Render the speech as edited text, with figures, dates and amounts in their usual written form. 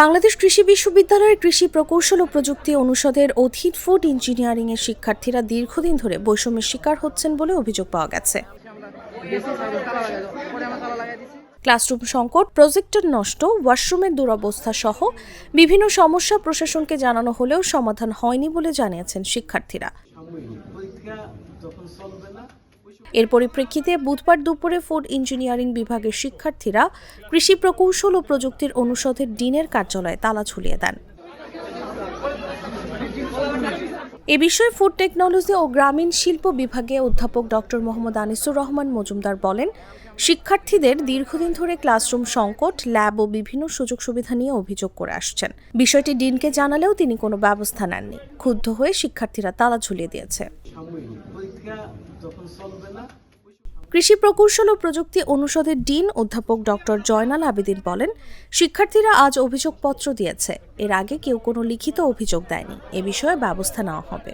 বাংলাদেশ কৃষি বিশ্ববিদ্যালয়ের কৃষি প্রকৌশল ও প্রযুক্তি অনুষদের অধীন ফুড ইঞ্জিনিয়ারিং এর শিক্ষার্থীরা দীর্ঘদিন ধরে বৈষম্যের শিকার হচ্ছেন বলে অভিযোগ পাওয়া গেছে। ক্লাসরুম সংকট, প্রজেক্টর নষ্ট, ওয়াশরুমের দুরবস্থা সহ বিভিন্ন সমস্যা প্রশাসনকে জানানো হলেও সমাধান হয়নি বলে জানিয়েছেন শিক্ষার্থীরা। এর পরিপ্রেক্ষিতে বুধবার দুপুরে ফুড ইঞ্জিনিয়ারিং বিভাগের শিক্ষার্থীরা কৃষি প্রকৌশল ও প্রযুক্তির অনুষদের ডিনের কার্যালয়ে তালা ঝুলিয়ে দেন। এ বিষয়ে ফুড টেকনোলজি ও গ্রামীণ শিল্প বিভাগে অধ্যাপক ডক্টর মোহাম্মদ আনিসুর রহমান মজুমদার বলেন, শিক্ষার্থীদের দীর্ঘদিন ধরে ক্লাসরুম সংকট, ল্যাব ও বিভিন্ন সুযোগ সুবিধা নিয়ে অভিযোগ করে আসছেন। বিষয়টি ডিনকে জানালেও তিনি কোনো ব্যবস্থা নেননি। ক্ষুব্ধ হয়ে শিক্ষার্থীরা তালা ঝুলিয়ে দিয়েছে। কৃষি প্রকৌশল ও প্রযুক্তি অনুষদের ডিন অধ্যাপক ডক্টর জয়নাল আবেদিন বলেন, শিক্ষার্থীরা আজ অভিযোগপত্র দিয়েছে। এর আগে কেউ কোনো লিখিত অভিযোগ দেয়নি। এ বিষয়ে ব্যবস্থা নেওয়া হবে।